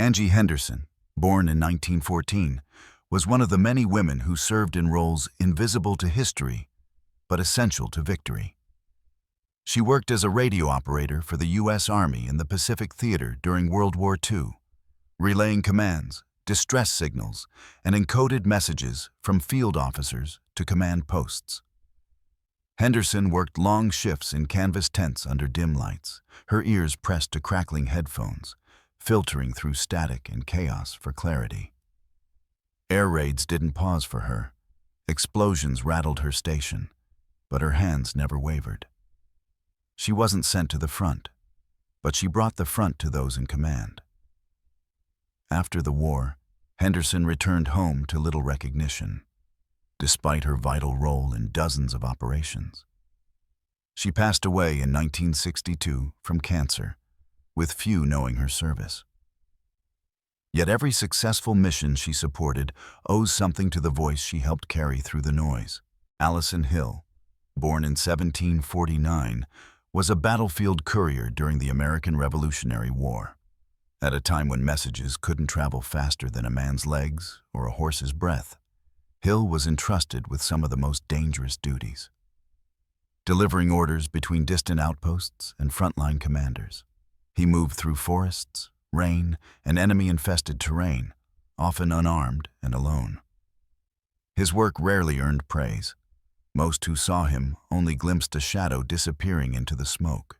Angie Henderson, born in 1914, was one of the many women who served in roles invisible to history, but essential to victory. She worked as a radio operator for the U.S. Army in the Pacific Theater during World War II, relaying commands, distress signals, and encoded messages from field officers to command posts. Henderson worked long shifts in canvas tents under dim lights, her ears pressed to crackling headphones, filtering through static and chaos for clarity. Air raids didn't pause for her. Explosions rattled her station, but her hands never wavered. She wasn't sent to the front, but she brought the front to those in command. After the war, Henderson returned home to little recognition, despite her vital role in dozens of operations. She passed away in 1962 from cancer, with few knowing her service. Yet every successful mission she supported owes something to the voice she helped carry through the noise. Allison Hill, born in 1749, was a battlefield courier during the American Revolutionary War. At a time when messages couldn't travel faster than a man's legs or a horse's breath, Hill was entrusted with some of the most dangerous duties, delivering orders between distant outposts and frontline commanders. He moved through forests, rain, and enemy-infested terrain, often unarmed and alone. His work rarely earned praise. Most who saw him only glimpsed a shadow disappearing into the smoke.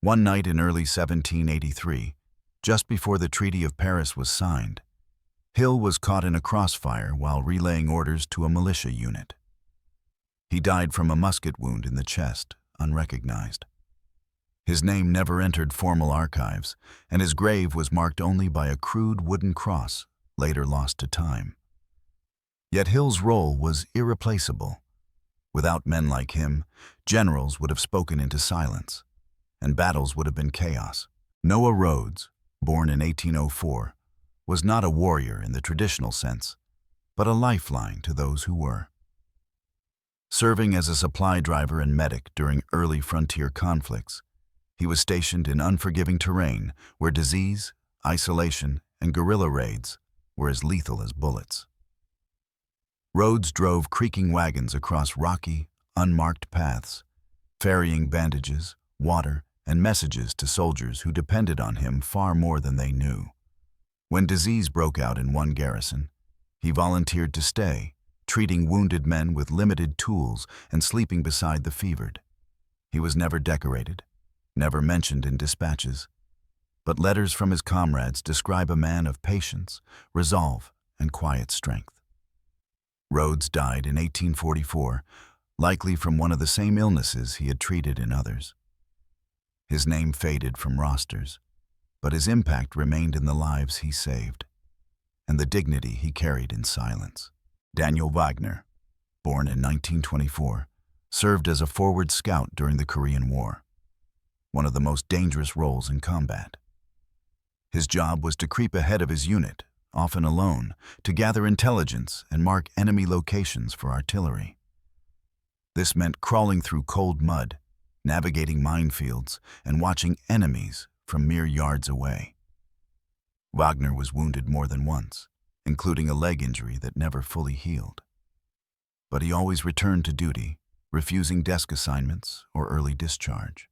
One night in early 1783, just before the Treaty of Paris was signed, Hill was caught in a crossfire while relaying orders to a militia unit. He died from a musket wound in the chest, unrecognized. His name never entered formal archives, and his grave was marked only by a crude wooden cross, later lost to time. Yet Hill's role was irreplaceable. Without men like him, generals would have spoken into silence, and battles would have been chaos. Noah Rhodes, born in 1804, was not a warrior in the traditional sense, but a lifeline to those who were. Serving as a supply driver and medic during early frontier conflicts, he was stationed in unforgiving terrain where disease, isolation, and guerrilla raids were as lethal as bullets. Rhodes drove creaking wagons across rocky, unmarked paths, ferrying bandages, water, and messages to soldiers who depended on him far more than they knew. When disease broke out in one garrison, he volunteered to stay, treating wounded men with limited tools and sleeping beside the fevered. He was never decorated, never mentioned in dispatches, but letters from his comrades describe a man of patience, resolve, and quiet strength. Rhodes died in 1844, likely from one of the same illnesses he had treated in others. His name faded from rosters, but his impact remained in the lives he saved, and the dignity he carried in silence. Daniel Wagner, born in 1924, served as a forward scout during the Korean War, one of the most dangerous roles in combat. His job was to creep ahead of his unit, often alone, to gather intelligence and mark enemy locations for artillery. This meant crawling through cold mud, navigating minefields, and watching enemies from mere yards away. Wagner was wounded more than once, including a leg injury that never fully healed. But he always returned to duty, refusing desk assignments or early discharge.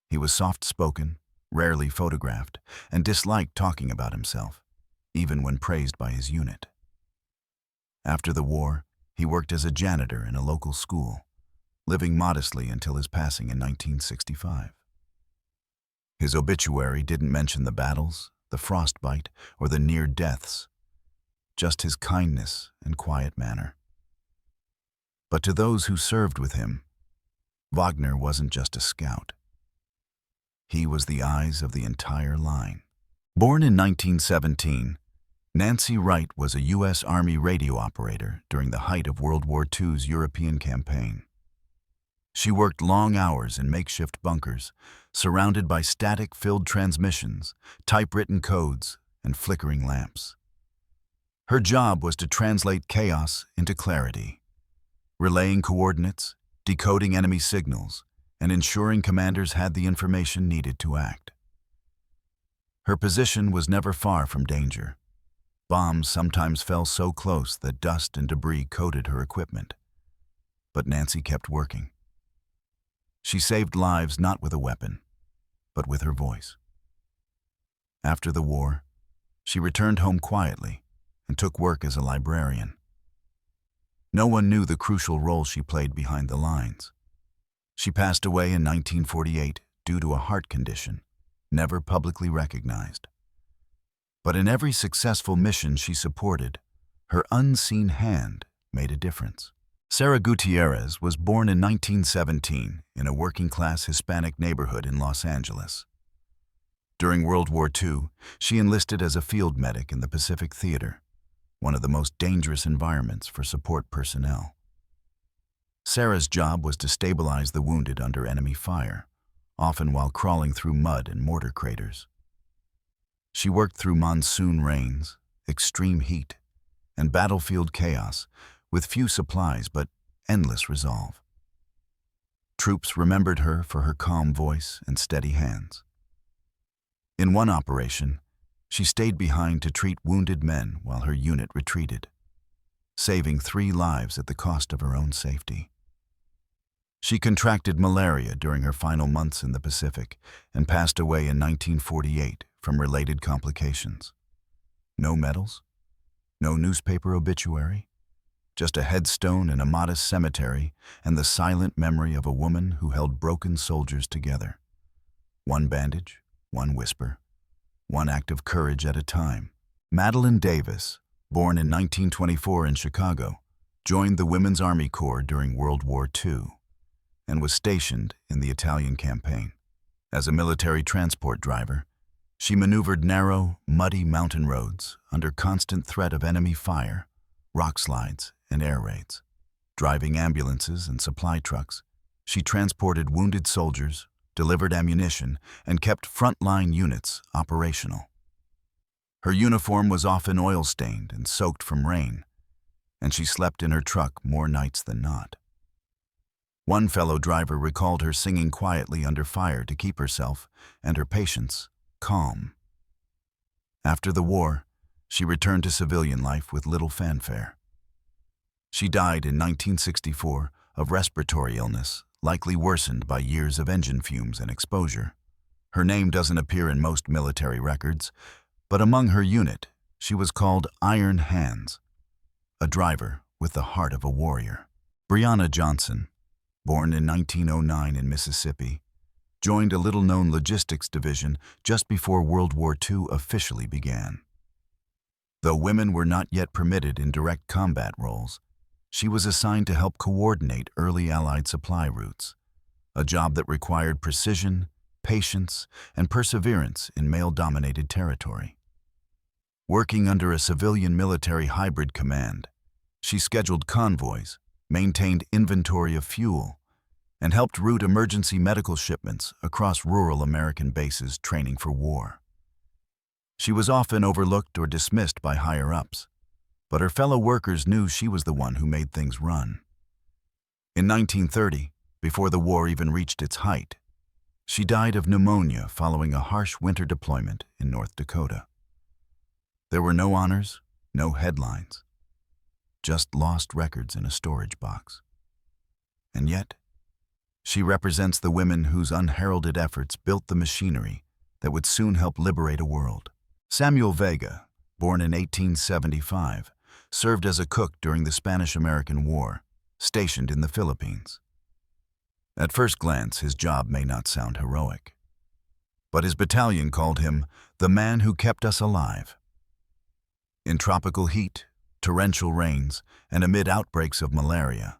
He was soft-spoken, rarely photographed, and disliked talking about himself, even when praised by his unit. After the war, he worked as a janitor in a local school, living modestly until his passing in 1965. His obituary didn't mention the battles, the frostbite, or the near deaths, just his kindness and quiet manner. But to those who served with him, Wagner wasn't just a scout. He was the eyes of the entire line. Born in 1917, Nancy Wright was a U.S. Army radio operator during the height of World War II's European campaign. She worked long hours in makeshift bunkers, surrounded by static-filled transmissions, typewritten codes, and flickering lamps. Her job was to translate chaos into clarity, relaying coordinates, decoding enemy signals, and ensuring commanders had the information needed to act. Her position was never far from danger. Bombs sometimes fell so close that dust and debris coated her equipment. But Nancy kept working. She saved lives not with a weapon, but with her voice. After the war, she returned home quietly and took work as a librarian. No one knew the crucial role she played behind the lines. She passed away in 1948 due to a heart condition, never publicly recognized. But in every successful mission she supported, her unseen hand made a difference. Sarah Gutierrez was born in 1917 in a working-class Hispanic neighborhood in Los Angeles. During World War II, she enlisted as a field medic in the Pacific Theater, one of the most dangerous environments for support personnel. Sarah's job was to stabilize the wounded under enemy fire, often while crawling through mud and mortar craters. She worked through monsoon rains, extreme heat, and battlefield chaos, with few supplies but endless resolve. Troops remembered her for her calm voice and steady hands. In one operation, she stayed behind to treat wounded men while her unit retreated, saving 3 lives at the cost of her own safety. She contracted malaria during her final months in the Pacific and passed away in 1948 from related complications. No medals, no newspaper obituary, just a headstone in a modest cemetery and the silent memory of a woman who held broken soldiers together. One bandage, one whisper, one act of courage at a time. Madeline Davis, born in 1924 in Chicago, joined the Women's Army Corps during World War II and was stationed in the Italian campaign. As a military transport driver, she maneuvered narrow, muddy mountain roads under constant threat of enemy fire, rock slides, and air raids. Driving ambulances and supply trucks, she transported wounded soldiers, delivered ammunition, and kept frontline units operational. Her uniform was often oil-stained and soaked from rain, and she slept in her truck more nights than not. One fellow driver recalled her singing quietly under fire to keep herself and her patients calm. After the war, she returned to civilian life with little fanfare. She died in 1964 of respiratory illness, likely worsened by years of engine fumes and exposure. Her name doesn't appear in most military records, but among her unit, she was called Iron Hands, a driver with the heart of a warrior. Briana Johnson, born in 1909 in Mississippi, joined a little-known logistics division just before World War II officially began. Though women were not yet permitted in direct combat roles, she was assigned to help coordinate early Allied supply routes, a job that required precision, patience, and perseverance in male-dominated territory. Working under a civilian-military hybrid command, she scheduled convoys, maintained inventory of fuel, and helped route emergency medical shipments across rural American bases training for war. She was often overlooked or dismissed by higher-ups, but her fellow workers knew she was the one who made things run. In 1930, before the war even reached its height, she died of pneumonia following a harsh winter deployment in North Dakota. There were no honors, no headlines, just lost records in a storage box. And yet, she represents the women whose unheralded efforts built the machinery that would soon help liberate a world. Samuel Vega, born in 1875, served as a cook during the Spanish-American War, stationed in the Philippines. At first glance, his job may not sound heroic, but his battalion called him the man who kept us alive. In tropical heat, torrential rains, and amid outbreaks of malaria,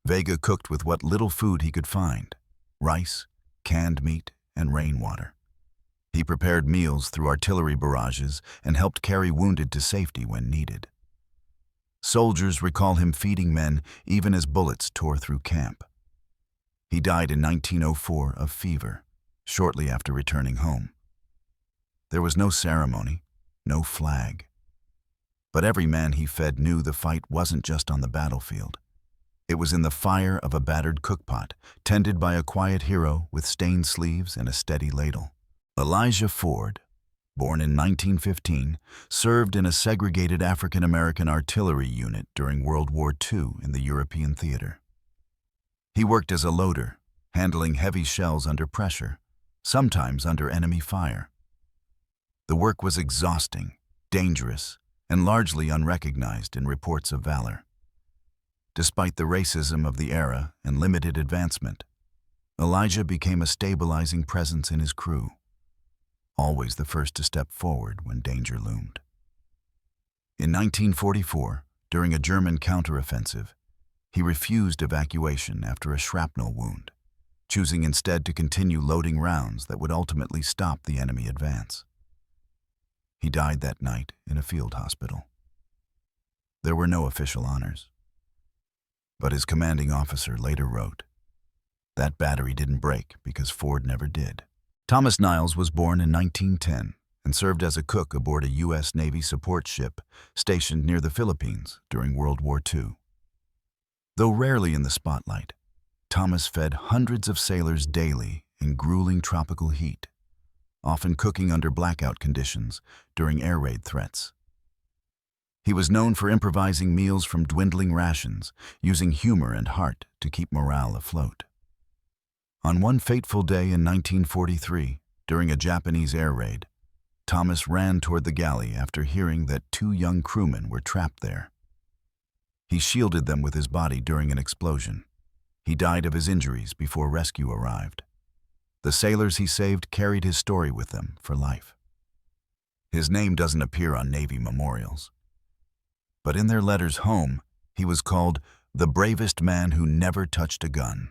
Vega cooked with what little food he could find: rice, canned meat, and rainwater. He prepared meals through artillery barrages and helped carry wounded to safety when needed. Soldiers recall him feeding men even as bullets tore through camp. He died in 1904 of fever, shortly after returning home. There was no ceremony, no flag. But every man he fed knew the fight wasn't just on the battlefield. It was in the fire of a battered cookpot, tended by a quiet hero with stained sleeves and a steady ladle. Elijah Ford, born in 1915, served in a segregated African-American artillery unit during World War II in the European theater. He worked as a loader, handling heavy shells under pressure, sometimes under enemy fire. The work was exhausting, dangerous, and largely unrecognized in reports of valor. Despite the racism of the era and limited advancement, Elijah became a stabilizing presence in his crew, always the first to step forward when danger loomed. In 1944, during a German counteroffensive, he refused evacuation after a shrapnel wound, choosing instead to continue loading rounds that would ultimately stop the enemy advance. He died that night in a field hospital. There were no official honors, but his commanding officer later wrote, "That battery didn't break because Ford never did." Thomas Niles was born in 1910 and served as a cook aboard a U.S. Navy support ship stationed near the Philippines during World War II. Though rarely in the spotlight, Thomas fed hundreds of sailors daily in grueling tropical heat, often cooking under blackout conditions during air raid threats. He was known for improvising meals from dwindling rations, using humor and heart to keep morale afloat. On one fateful day in 1943, during a Japanese air raid, Thomas ran toward the galley after hearing that 2 young crewmen were trapped there. He shielded them with his body during an explosion. He died of his injuries before rescue arrived. The sailors he saved carried his story with them for life. His name doesn't appear on Navy memorials, but in their letters home, he was called the bravest man who never touched a gun.